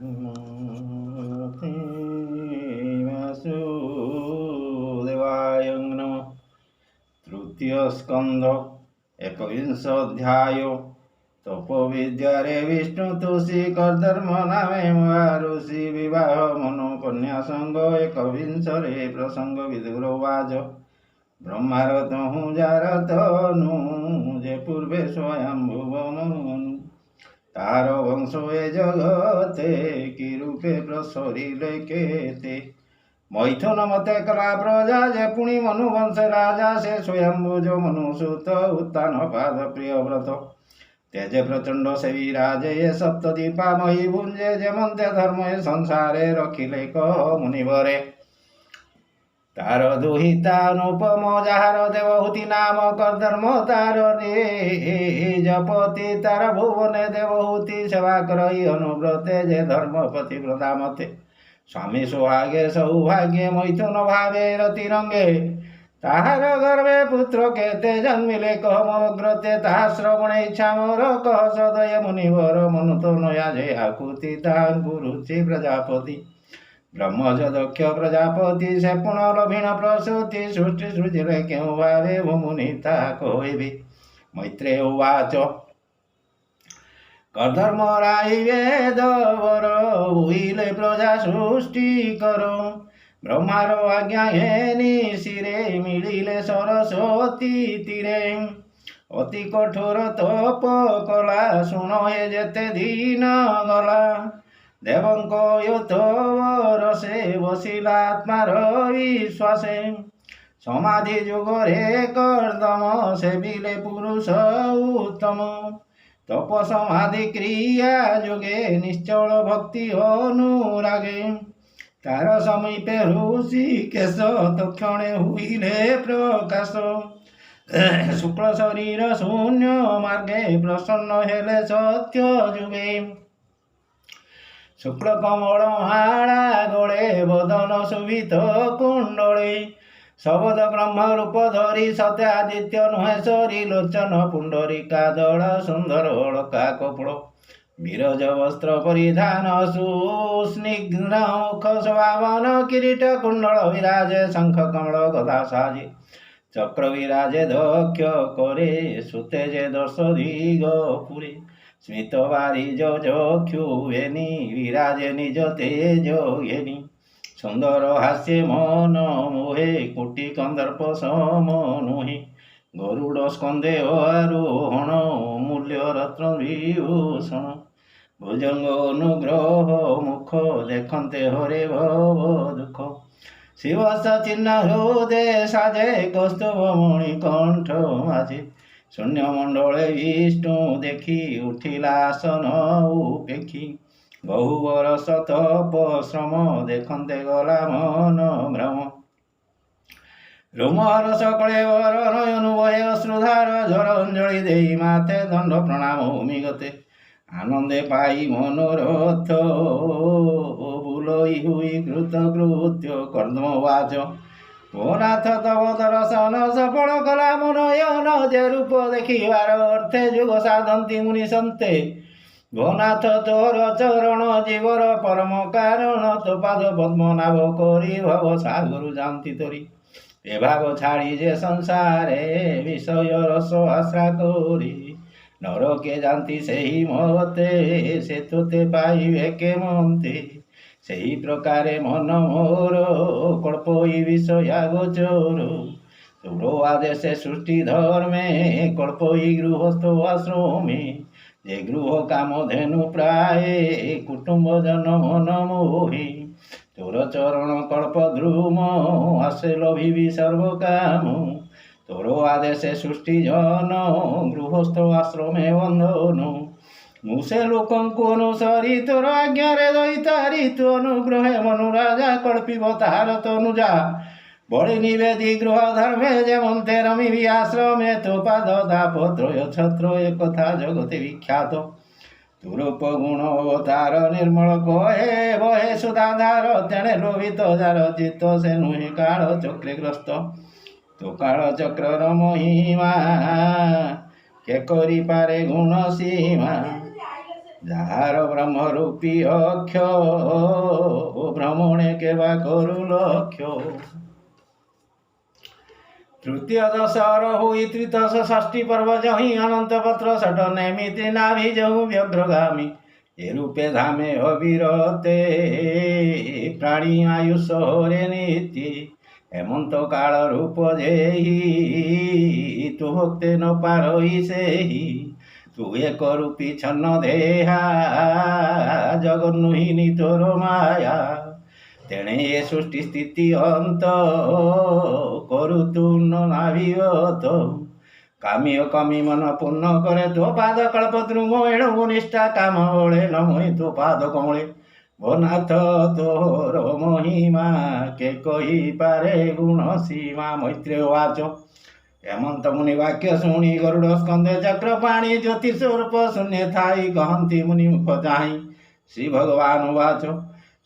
वासुदेवाय नमः। तृतीय स्कंध एकविंश अध्याय। तपोविद्यारे विष्णु तुषी कर्धर्म नामे ऋषि विवाह मनो कन्या संग एकविंशरे प्रसंग विदुरवाच। ब्रह्मारत हूँ जारत नु जे पूर्वे स्वयंभुव मनु तार वंश ए जगते कि रूपे प्रसरिले केते। मैथुन मते कला प्रजा जे पुणी मनु वंश राजा से स्वयंभुज मनुसूत उत्तान पाद प्रिय व्रत तेजे प्रचंड सेवी राजे ये सप्तदीपा मही भुंजे जे मंते धर्म संसारे रखिले कह मुनिवरे। तार दुहिता अनुपम जार देवहूति नाम कर्धर्म तार निजपति तार भुवने देवहूति सेवा करई अनुव्रते जे धर्मपति व्रता मते स्वामी सुहागे सौभाग्ये मैथुन भावे रति रंगे ताहार गर्भे पुत्र केते जन्मिले कह मोग्रते ताहा श्रवणे इच्छा मोर कह सदय मुनिवर मनु तो नया जे आकुति गुरुचि प्रजापति ब्रह्मज दक्ष प्रजापति से पुनर्भिण प्रसूति सृष्टि सृजिले क्यों भावे मुनिता कहबि। मैत्रेय उवाच कर्धर्म राई वेद वर भूइले प्रजा सृष्टि करो ब्रह्मार आज्ञा हेनी शिरे मिलिले सरस्वती तीरे अति कठोर तप कला शुण हे जेते दिन गला देवंक युतरसे बसिला आत्मार विश्वासे समाधि जुगरे कर्दम सेविले पुरुष उत्तम तप समाधि क्रिया जुगे निश्चल भक्ति अनुरागे तार समीपे ऋषिकेश तक्षणे हुइले प्रकाश शुक्ल शरीर शून्य मार्गे प्रसन्न हेले सत्य जुगे शुक्ल कमल माला गले बदन शोभित कुंडले शबद ब्रह्म रूप धरी सत्यादित्य नुहेश्वरी लोचन पुंडरीका दल सुंदर अलका कपड़ विरज वस्त्र परिधान सुस्निग्ध मुख स्वभावन किरीट कुंडल विराजे शंख कमल गदा साजे चक्र विराजे दक्ष करे सुतेजे दर्श दिग पुरे स्मित वारिज चक्षु वेनी विराजे निज तेज येनी सुंदर हास्ये मन मोहे कोटि कंदर्प सम नुहे गरुड़ स्कंदे आरोहण मूल्य रत्न विभूषण भुजंग अनुग्रह मुख देखते हरे भव दुख शिवस चिन्ह हृदय साजे कौस्तुभ मणि कंठ माझे शून्य मंडले विष्णु देखी उठिला आसन उपेक्षी बहु बरस तप श्रम देखते गला मन भ्रम रोमहर सकले वर नयन बहे अश्रुधार झर अंजलि देई माते दंड प्रणाम भूमि गते आनंदे पाई मनोरथ बुलई हुई कृत कृत्य कर्दम वाच ओ नाथ तव दर्शन सफल कला मनयन जे रूप देखिबार अर्थे जुग साधंती मुनि संते गोनाथ तोर चरण जीवर परम कारण तो पाद पद्म नाभ करी भव सागर जानती तोरी ए भाव छाड़ी जे संसारे विषय रस आश्रा करी नरके जानती सही मते से तोते पाइबे के मंते सही प्रकारे मन मोर कल्पई विषया गोचर तोरो आदेशे सृष्टि धर्मे कल्पई गृहस्थ आश्रमे जे गृह काम धेनु प्राय कुटुंब जन मन मोहि तोर चरण कल्प ध्रुम आसे लभिबि सर्व काम तोर आदेशे सृष्टि जन गृहस्थ आश्रमे बंधन मुसे लोकंकु अनुसरी तोर आज्ञारे दैतारी तु अनुग्रहे मनु राजा कल्पिब ताहार तनुजा बड़े निवेदी गृह धर्मे जेमंते रमिबि आश्रमे तो पाद दापत्रय छत्र एक कथा जगते विख्यात तुरूप गुण अवतार निर्मल कहे बहे सुधाधार तेणे लोभित जार चित्त से नुहे काल चक्रे ग्रस्त तो काल चक्र महिमा के करी पारे गुण सीमा ଯାହାର ବ୍ରହ୍ମରୂପୀ ଅକ୍ଷ ଭ୍ରମଣେ କେବା କରୁ ଲକ୍ଷ୍ୟ। ତୃତୀୟ ଦଶର ହୋଇ ତ୍ରିଦଶ ଷଷ୍ଠୀ ପର୍ବ ଯହିଁ ଅନନ୍ତ ପତ୍ର ଷଟ ନେମିତି ନାଭି ଯହୁ ବ୍ୟଗ୍ରଗାମୀ ଏ ରୂପେ ଧାମେ ଅବିରତେ ପ୍ରାଣୀ ଆୟୁଷ ହରେ ନୀତି ହେମନ୍ତ କାଳ ରୂପ ଯେହି ତୁ ଭକ୍ତେ ନ ପାରଇ ସେହି ତୁ ଏକ ରୂପୀ ଛନ୍ନ ଦେହା ଜଗନ୍ନୋହିନୀ ତୋର ମାୟା ତେଣେ ଏ ସୃଷ୍ଟି ସ୍ଥିତି ଅନ୍ତ କରୁ ତୁ ନାଭିଗତ କାମିଅ କମି ମନ ପୂର୍ଣ୍ଣ କରେ ତୋ ପାଦ କଳ୍ପ ଦ୍ରୁମ ଏଣୁ ନିଷ୍ଠା କାମ ବଳେ ନ ମୋହି ତୋ ପାଦ କମଳେ ଭୋ ନାଥ ତୋର ମହିମା କେ କହିପାରେ ଗୁଣ ସୀମା। ମୈତ୍ରେୟ ଉବାଚ ହେମନ୍ତ ମୁନି ବାକ୍ୟ ଶୁଣି ଗରୁଡ଼ ସ୍କନ୍ଧେ ଚକ୍ର ପାଣି ଜ୍ୟୋତି ସ୍ୱରୂପ ଶୂନ୍ୟ ଥାଇ କହନ୍ତି ମୁନି ମୁଖ ଚାହିଁ ଶ୍ରୀ ଭଗବାନ ଉବାଚ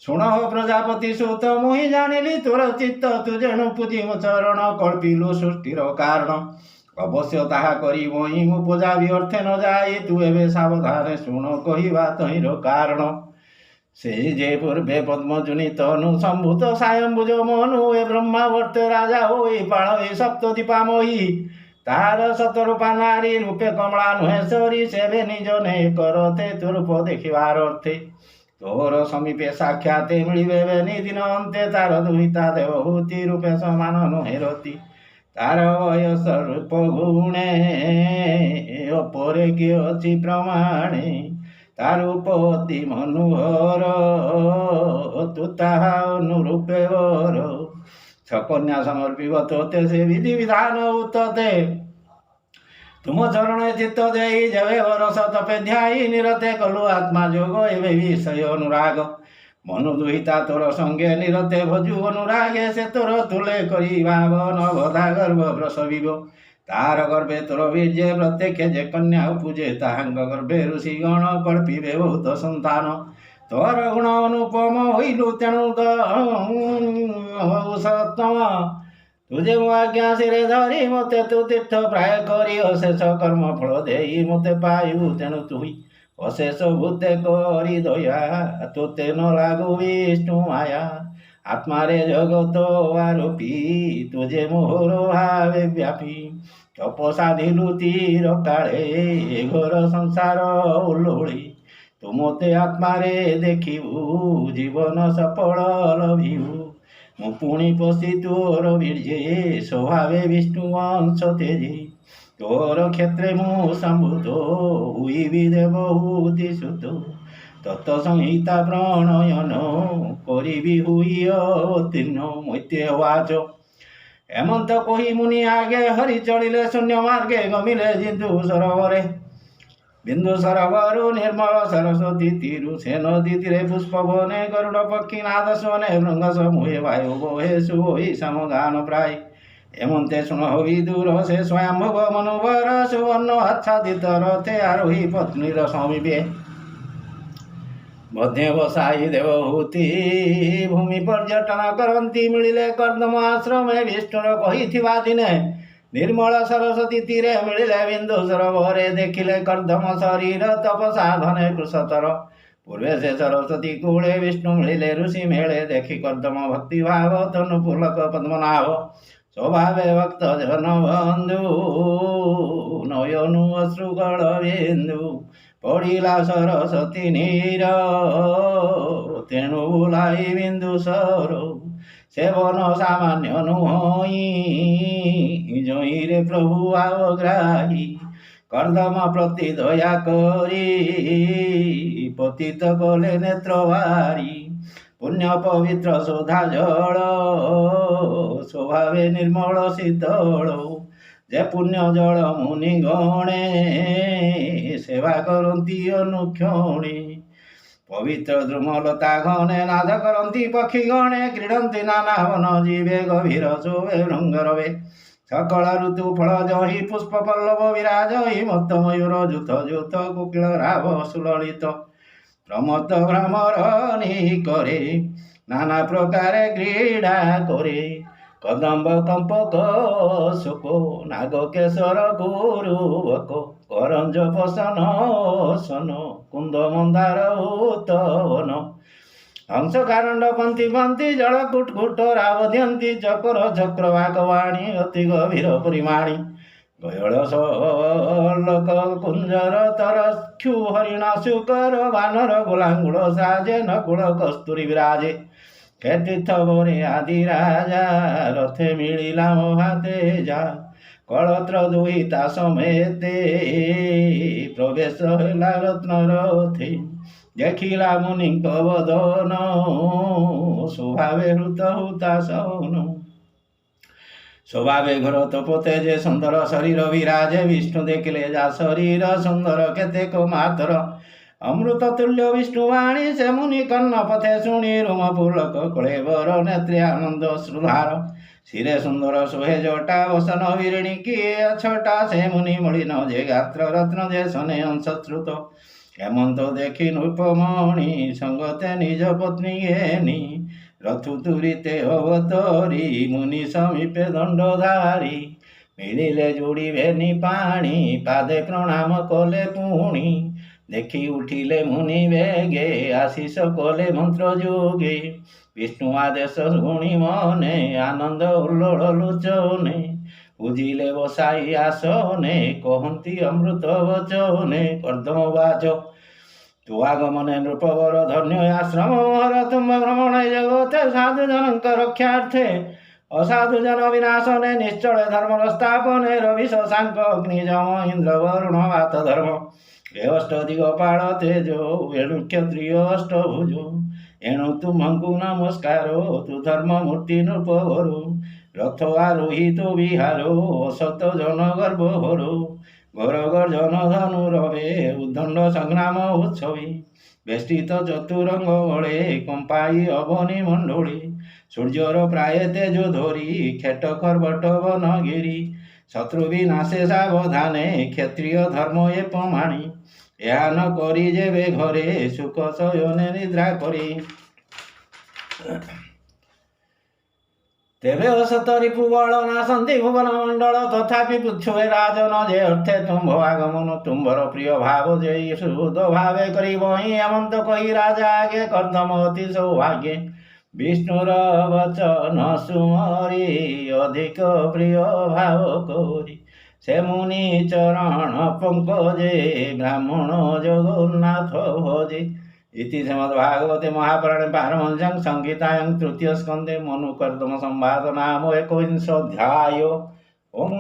ଶୁଣ ପ୍ରଜାପତି ସୁତ ମୁହିଁ ଜାଣିଲି ତୋର ଚିତ୍ତ ତୁ ଯେଣୁ ପୂଜି ମୋ ଚରଣ କଳ୍ପିଲୁ ସୃଷ୍ଟିର କାରଣ ଅବଶ୍ୟ ତାହା କରିବ ହିଁ ମୁଁ ପୂଜା ବି ଅର୍ଥେ ନ ଯାଇ ତୁ ଏବେ ସାବଧାନେ ଶୁଣ କହିବା ତହିଁର କାରଣ। ସେଇ ଯେ ପୂର୍ବେ ପଦ୍ମଜୁନି ତନୁ ସମ୍ଭୂତ ସାୟମ୍ଭୁଜ ମନୁ ଏ ବ୍ରହ୍ମାବର୍ତ୍ତେ ରାଜା ହୋଇ ପାଳ ଏ ସପ୍ତ ଦୀପାମୟୀ ତାହାର ଶତରୂପା ନାରୀ ରୂପେ କମଳା ନୁହେଁ ସରି ସେବେ ନିଜ ନେ କରତେ ତୋ ରୂପ ଦେଖିବାର ଅର୍ଥେ ତୋର ସମୀପେ ସାକ୍ଷାତ ମିଳିବେ ବେନି ଦିନ ଅନ୍ତେ ତାର ଦୁହିତା ଦେବହୂତି ରୂପେ ସମାନ ନୁହେଁ ରତି ତାର ବୟସ ରୂପ ଗୁଣେ ଅପରେ କିଏ ଅଛି ପ୍ରମାଣେ ତା ରୂପ ଅତି ମନୋହର ତୁ ତାହା ଅନୁରୂପେ ବର ଛକନ୍ୟା ସମର୍ପିବ ତୋତେ ସେ ବିଧି ବିଧାନ ଉତ୍ତତେ ତୁମ ଚରଣ ଚିତ୍ତ ଦେଇ ଯେବେ ବରସ ତପେ ଧ୍ୟାଇ ନିରତେ କଲୁ ଆତ୍ମା ଯୋଗ ଏବେ ବିଷୟ ଅନୁରାଗ ମନୁ ଦୁହିତା ତୋର ସଙ୍ଗେ ନିରତେ ଭଜୁ ଅନୁରାଗେ ସେ ତୋର ତୁଲେ କରି ଭାବନ ବଧା ଗର୍ଭ ପ୍ରସବିବ ତାର ଗର୍ଭେ ତୋର ବୀର୍ଯ୍ୟ ପ୍ରତ୍ୟକ୍ଷ ଯେ କନ୍ୟା ଉପୂଜେ ତାହାଙ୍କ ଗର୍ଭେ ଋଷି ଗଣ କଳ୍ପିବେ ବହୁତ ସନ୍ତାନ ତୋର ଗୁଣ ଅନୁପମ ହୋଇଲୁ ତେଣୁ ସତ୍ତମ ତୁଜେ ମୋ ଆଜ୍ଞା ଶିରେ ଧରି ମୋତେ ତୁ ତୀର୍ଥ ପ୍ରାୟ କରି ଅଶେଷ କର୍ମ ଫଳ ଦେଇ ମୋତେ ପାଇବୁ ତେଣୁ ତୁହି ଅଶେଷ ଭୂତେ କରି ଦୟା ତୋତେ ନ ଲାଗୁ ବିଷ୍ଣୁ ମାୟା ଆତ୍ମାରେ ଜଗତ ଆରୋପୀ ତୁଜେ ମୋହର ଭାବେ ବ୍ୟାପୀ ତପ ସାଧିଲୁ ତୀର କାଳେ ଘର ସଂସାର ଓଲୋଳି ତୁ ମୋତେ ଆତ୍ମାରେ ଦେଖିବୁ ଜୀବନ ସଫଳ ଲଭିବୁ ମୁଁ ପୁଣି ପଶି ତୋର ବୀର୍ଯ୍ୟ ସ୍ୱଭାବେ ବିଷ୍ଣୁ ଅଂଶ ତେଜେ ତୋର କ୍ଷେତ୍ରେ ମୁଁ ସମ୍ଭୂତ ହୁଇବି ଦେବହୂତି ସୁତ ତତ ସଂହିତା ପ୍ରଣୟନ କରିବି ହୁଇ ଅବତୀର୍ଣ୍ଣ। ମୈତ୍ରେୟ ଉବାଚ ହେମନ୍ତ କହି ମୁନି ଆଗେ ହରି ଚଳିଲେ ଶୂନ୍ୟ ମାର୍ଗେ ଗମିଲେ ଜିନ୍ଦୁ ସରୋବରେ ବିନ୍ଦୁ ସରୋବରୁ ନିର୍ମଳ ସରସ୍ୱତୀ ତୀରୁ ସେ ନଦୀ ତୀରେ ପୁଷ୍ପ ବନେ ଗରୁଡ଼ ପକ୍ଷୀ ନାଦ ଶୁନେ ଭୃଙ୍ଗ ସମୂহে ବାୟୁ ବୋହେ ସୁହୋଇ ସମଗାନ ପ୍ରାୟ ହେମନ୍ତେ ଶୁଣ ହୋଇ ଦୂର ସେ ସ୍ୱୟଂଭୁବ ମନୁବର ସୁବର୍ଣ୍ଣ ଆଚ୍ଛାଦିତ ରଥେ ଆରୋହୀ ପତ୍ନୀର ସମୀପେ ମଧ୍ୟ ବସାଇ ଦେବହୂତି ଭୂମି ପର୍ଯ୍ୟଟନ କରନ୍ତି ମିଳିଲେ କର୍ଦ୍ଦମ ଆଶ୍ରମେ ବିଷ୍ଣୁର କହିଥିବା ଦିନେ ନିର୍ମଳ ସରସ୍ୱତୀ ତୀରେ ମିଳିଲେ ବିନ୍ଦୁ ସରୋବରେ ଦେଖିଲେ କର୍ଦ୍ଦମ ଶରୀର ତପସାଧନେ କୃଷତର ପୂର୍ବେ ସେ ସରସ୍ୱତୀ କୂଳେ ବିଷ୍ଣୁ ମିଳିଲେ ଋଷି ମେଳେ ଦେଖି କର୍ଦ୍ଦମ ଭକ୍ତି ଭାବ ତନୁ ପୁଲକ ପଦ୍ମନାଭ ସ୍ୱଭାବେ ଭକ୍ତ ଜନ ବନ୍ଧୁ ନୟନୁ ଅଶ୍ରୁଗଳ ବିନ୍ଦୁ ପଡ଼ିଲା ସରସ୍ୱତୀ ନୀର ତେଣୁ ବୁଲାଇ ବିନ୍ଦୁ ସର ସେବନ ସାମାନ୍ୟ ନୁହଇଁ ଜଇଁରେ ପ୍ରଭୁ ଆବଗ୍ରାହୀ କର୍ଦ୍ଦମ ପ୍ରତି ଦୟା କରି ପତିତ କଲେ ନେତ୍ର ବାରି ପୁଣ୍ୟ ପବିତ୍ର ଶୋଧା ଜଳ ସ୍ୱଭାବେ ନିର୍ମଳ ଶୀତଳ ଯେ ପୁଣ୍ୟ ଜଳ ମୁନି ଗଣେ ସେବା କରନ୍ତି ଅନୁକ୍ଷଣେ ପବିତ୍ର ଦ୍ରୁମଲତା ଘନେ ନାଦ କରନ୍ତି ପକ୍ଷୀ ଗଣେ କ୍ରୀଡ଼ନ୍ତି ନାନା ବନ ଯିବେ ଗଭୀର ଶୋଭେ ଭୃଙ୍ଗରବେ ସକଳ ଋତୁ ଫଳ ଜହି ପୁଷ୍ପ ପଲ୍ଲବ ବିରାଜ ମତ ମୟୂର ଯୁଥ ଯୁଥ କୁକିଳ ରାବ ସୁଲଳିତ ପ୍ରମତ ଭ୍ରମର ନି କରେ ନାନା ପ୍ରକାରେ କ୍ରୀଡ଼ା କରେ କଦମ୍ବ କମ୍ପକ ଶୋକ ନାଗକେଶର ଗୁରୁବକ କରଞ୍ଜ ପସନ ସନ କୁନ୍ଦ ମନ୍ଦାର ଉତ୍ତବନ ହଂସ କାରଣ୍ଡ ପନ୍ଥି ପନ୍ଥି ଜଳ କୁଟକୁଟ ରାବ ଦିଅନ୍ତି ଚକ୍ର ଚକ୍ର ବାଗବାଣୀ ଅତି ଗଭୀର ପରିମାଣୀ ଗୟଳ ଲୋକ କୁଞ୍ଜର ତରକ୍ଷୁ ହରିଣ ଶୁକର ବାନର ଗୋଲାଙ୍ଗୁଳ ସାଜେ ନକୁଳ କସ୍ତୁରୀ ବିରାଜେ କ୍ଷେତୀର୍ଥ ବରେ ଆଦି ରାଜା ରଥେ ମିଳିଲା ମୋ ହାତେ ଯା କଳତ୍ର ଦୁହିତା ସମେତେ ପ୍ରବେଶ ହେଲା ରତ୍ନର ଥେ ଦେଖିଲା ମୁନିଙ୍କ ବଦନ ସ୍ୱଭାବେ ହୃତ ହୁତାସନ ସ୍ୱଭାବେ ଘୋର ତପୋତେ ଯେ ସୁନ୍ଦର ଶରୀର ବିରାଜେ ବିଷ୍ଣୁ ଦେଖିଲେ ଯା ଶରୀର ସୁନ୍ଦର କେତେକ ମାତର ଅମୃତ ତୁଲ୍ୟ ବିଷ୍ଣୁବାଣୀ ସେ ମୁନି କର୍ଣ୍ଣ ପଥେ ଶୁଣି ରୁମ ପୁଲକ କଳେବର ନେତ୍ରୀ ଆନନ୍ଦ ଶ୍ରୁଧାର ଶିରେ ସୁନ୍ଦର ଶୋଭେ ଜଟା ବସନ ବିରିଣୀ କିଏ ଛଟା ସେ ମୁନି ମଳିନ ଯେ ଗାତ୍ର ରତ୍ନ ଯେ ସନେ ଅଂଶଶ୍ରୁତ ହେମନ୍ତ ଦେଖି ନୃପମଣି ସଙ୍ଗତେ ନିଜ ପତ୍ନୀ ଘେନି ରଥୁ ତୁରିତେ ଅବତରି ମୁନି ସମୀପେ ଦଣ୍ଡଧାରୀ ମିଳିଲେ ଯୋଡ଼ିବେନି ପାଣି ପାଦେ ପ୍ରଣାମ କଲେ ପୁଣି ଦେଖି ଉଠିଲେ ମୁନି ବେଗେ ଆଶିଷ କଲେ ମନ୍ତ୍ର ଯୋଗେ ବିଷ୍ଣୁ ଆଦେଶ ଶୁଣି ମନେ ଆନନ୍ଦ ଉଲ୍ଲୋଳ ଲୋଚନେ ବୁଝିଲେ ବସାଇ ଆସନେ କହନ୍ତି ଅମୃତ ବଚନେ କର୍ଦ୍ଦମ ବାଚ ତୁ ଆଗମନେ ନୃପବର ଧନ୍ୟ ଆଶ୍ରମ ମୋହର ତୁମ୍ଭ ଭ୍ରମଣ ଜଗତେ ସାଧୁ ଜନଙ୍କ ରକ୍ଷାର୍ଥେ ଅସାଧୁ ଜନ ବିନାଶନେ ନିଶ୍ଚଳ ଧର୍ମର ସ୍ଥାପନେ ରବି ଶଶାଙ୍କ ଅଗ୍ନି ଯମ ଇନ୍ଦ୍ର ବରୁଣ ବାତ ଧର୍ମ ଏ ଅଷ୍ଟ ଦିଗପାଳ ତେଜ ଏଣୁ କ୍ଷତ୍ରିୟ ଅଷ୍ଟଭୁଜ ଏଣୁ ତୁମଙ୍କୁ ନମସ୍କାର ତୁ ଧର୍ମ ମୂର୍ତ୍ତି ନୃପବରୁ ରଥ ଆରୋହିତ ବିହାର ଅସତ ଜନ ଗର୍ବ ହର ଘର ଗର୍ଜନ ଧନୁ ରବେ ଉଦ୍ଦଣ୍ଡ ସଂଗ୍ରାମ ଉତ୍ସବେ ବେଷ୍ଟିତ ଚତୁରଙ୍ଗ ବଳେ କମ୍ପାଇ ଅବନି ମଣ୍ଡଳେ ସୂର୍ଯ୍ୟର ପ୍ରାୟ ତେଜ ଧରି କ୍ଷେଟ ଖର୍ବଟ ବନଗିରି ଶତ୍ରୁ ବିନାଶେ ସାବଧାନେ କ୍ଷତ୍ରିୟ ଧର୍ମ ଏ ପ୍ରମାଣୀ ଏହା ନ କରି ଯେବେ ଘରେ ସୁଖ ଶୟନେ ନିଦ୍ରା କରି ତେବେ ଅସତ ରିପୁବଳ ନାଶନ୍ତି ଭୁବନ ମଣ୍ଡଳ ତଥାପି ପୁଚ୍ଛୁଏ ରାଜନ ଯେ ଅର୍ଥେ ତୁମ୍ଭ ଆଗମନ ତୁମ୍ଭର ପ୍ରିୟ ଭାବ ଯେ ସୁଦ ଭାବେ କରିବ ହିଁ ଏମନ୍ତ କହି ରାଜା ଆଗେ କର୍ଦ୍ଦମ ଅତି ସୌଭାଗ୍ୟ ବିଷ୍ଣୁର ବଚନ ସୁମରି ଅଧିକ ପ୍ରିୟ ଭାବ କରି ସେ ମୁନି ଚରଣ ପଙ୍କଜେ ବ୍ରାହ୍ମଣ ଜଗନ୍ନାଥ ଭଜେ इति श्रीमद्भागवते महापुराणे पारमहंस्यां संहितायां तृतीय स्कन्धे मनु कर्दम संवाद नाम 21 अध्याय। ओम।